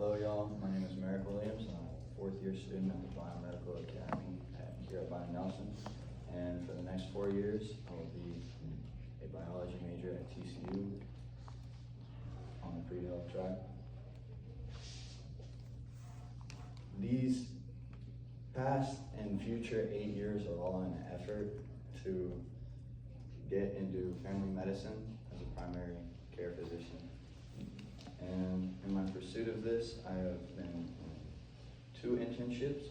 Hello y'all, my name is Merrick Williams. I'm a fourth year student at the Biomedical Academy here at Bio Nelson. And for the next 4 years, I will be a biology major at TCU on the pre-health track. These past and future 8 years are all in an effort to get into family medicine as a primary care physician. And in my pursuit of this, I have been in 2 internships,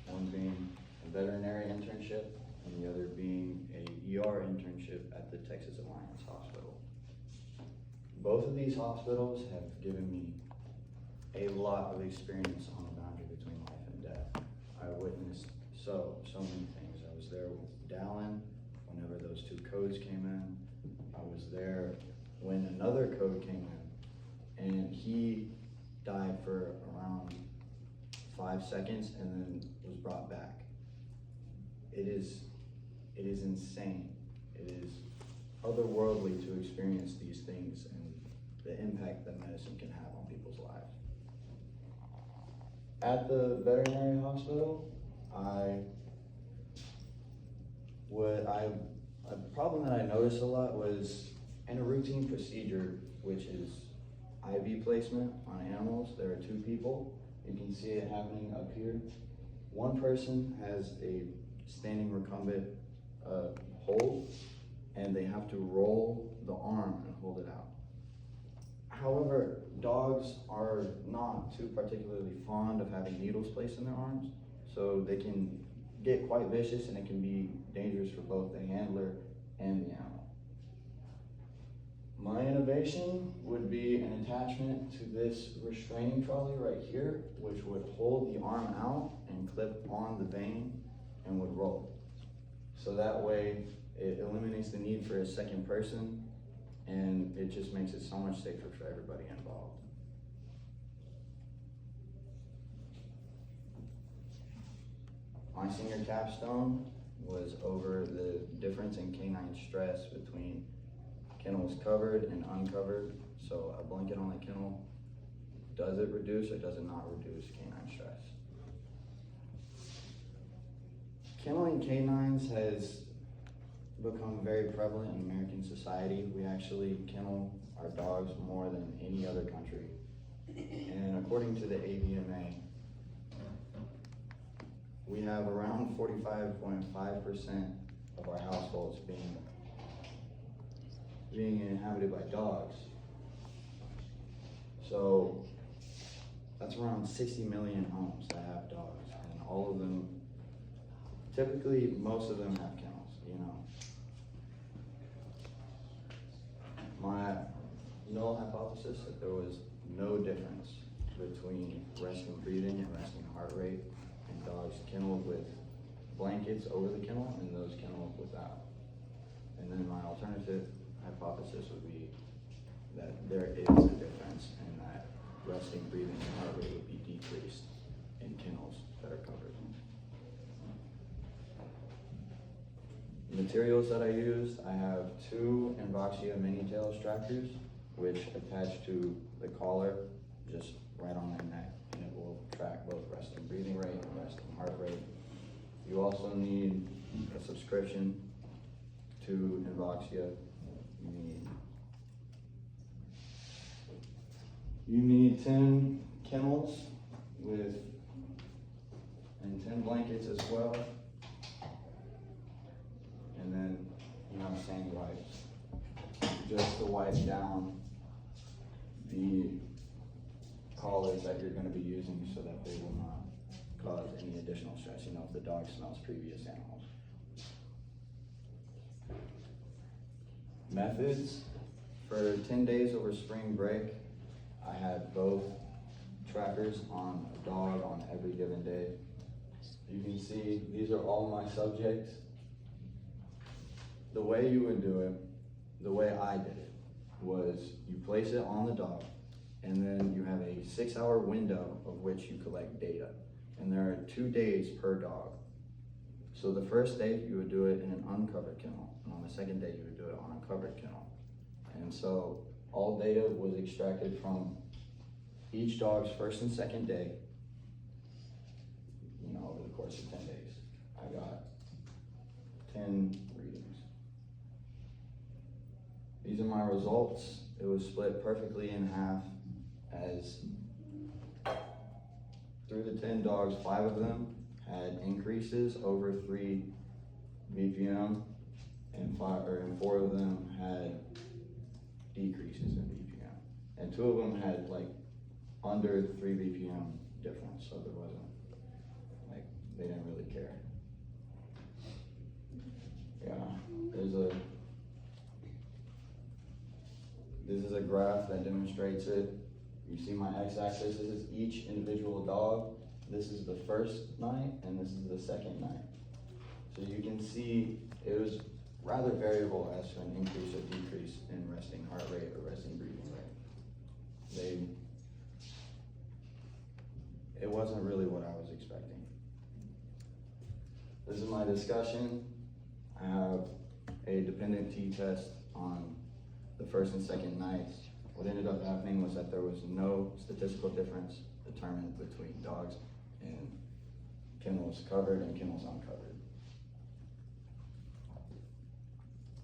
one being a veterinary internship and the other being a ER internship at the Texas Alliance Hospital. Both of these hospitals have given me a lot of experience on the boundary between life and death. I witnessed so many things. I was there with Dallin whenever those 2 codes came in. I was there when another code came in, and he died for around 5 seconds and then was brought back. It is insane. It is otherworldly to experience these things and the impact that medicine can have on people's lives. At the veterinary hospital, a problem that I noticed a lot was in a routine procedure, which is IV placement on animals. There are 2 people. You can see it happening up here. One person has a standing recumbent hold, and they have to roll the arm and hold it out. However, dogs are not too particularly fond of having needles placed in their arms, so they can get quite vicious and it can be dangerous for both the handler and the animal. My innovation would be an attachment to this restraining trolley right here, which would hold the arm out and clip on the vein and would roll. So that way it eliminates the need for a second person, and it just makes it so much safer for everybody involved. My senior capstone was over the difference in canine stress between kennels covered and uncovered. So a blanket on the kennel, does it reduce or does it not reduce canine stress? Kenneling canines has become very prevalent in American society. We actually kennel our dogs more than any other country. And according to the AVMA, we have around 45.5% of our households being inhabited by dogs. So that's around 60 million homes that have dogs, and all of them, typically most of them have kennels, you know. My null hypothesis that there was no difference between resting breathing and resting heart rate in dogs kenneled with blankets over the kennel and those kenneled without. And then my alternative hypothesis would be that there is a difference and that resting breathing and heart rate would be decreased in kennels that are covered. Materials that I used, I have 2 Invoxia mini tail strappers, which attach to the collar just right on their neck, and it will track both resting breathing rate and resting heart rate. You also need a subscription to Invoxia. You need 10 kennels and 10 blankets as well. And then you have sandy wipes, just to wipe down the collars that you're going to be using so that they will not cause any additional stress, you know, if the dog smells previous animals. Methods: for 10 days over spring break, I had both trackers on a dog on every given day. You can see these are all my subjects. The way you would do it, the way I did it, was you place it on the dog, and then you have a 6-hour window of which you collect data. And there are 2 days per dog. So the first day you would do it in an uncovered kennel, and on the second day you would do it on a covered kennel. And so all data was extracted from each dog's first and second day, over the course of 10 days, I got 10 readings. These are my results. It was split perfectly in half, as through the 10 dogs, 5 of them had increases over 3 BPM, and 4 of them had decreases in BPM. And 2 of them had like under 3 BPM difference, so there wasn't, like, they didn't really care. Yeah, this is a graph that demonstrates it. You see my x-axis, this is each individual dog. This is the first night, and this is the second night. So you can see it was rather variable as to an increase or decrease in resting heart rate or resting breathing rate. It wasn't really what I was expecting. This is my discussion. I have a dependent t-test on the first and second nights. What ended up happening was that there was no statistical difference determined between dogs in kennels covered and kennels uncovered.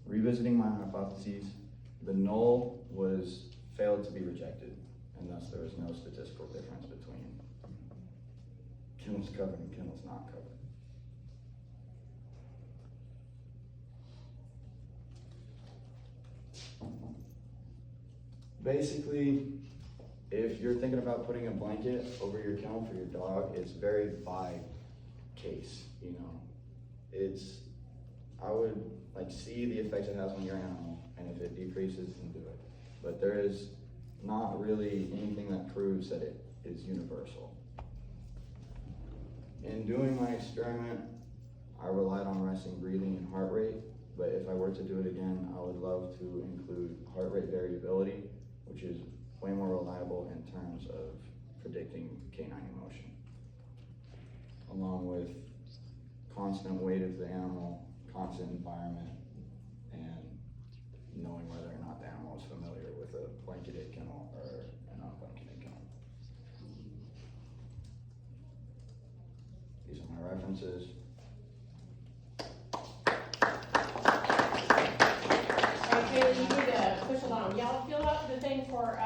Revisiting my hypotheses, the null failed to be rejected, and thus there was no statistical difference between kennels covered and kennels not covered. Basically, if you're thinking about putting a blanket over your kennel for your dog, it's very by case, I would see the effects it has on your animal, and if it decreases, then do it. But there is not really anything that proves that it is universal. In doing my experiment, I relied on resting breathing and heart rate, but if I were to do it again, I would love to include heart rate variability, which is way more reliable in terms of predicting canine emotion, along with constant weight of the animal, constant environment, and knowing whether or not the animal is familiar with a blanketed kennel or an unblanketed kennel. These are my references. Okay, you need to push along. Y'all fill out the thing for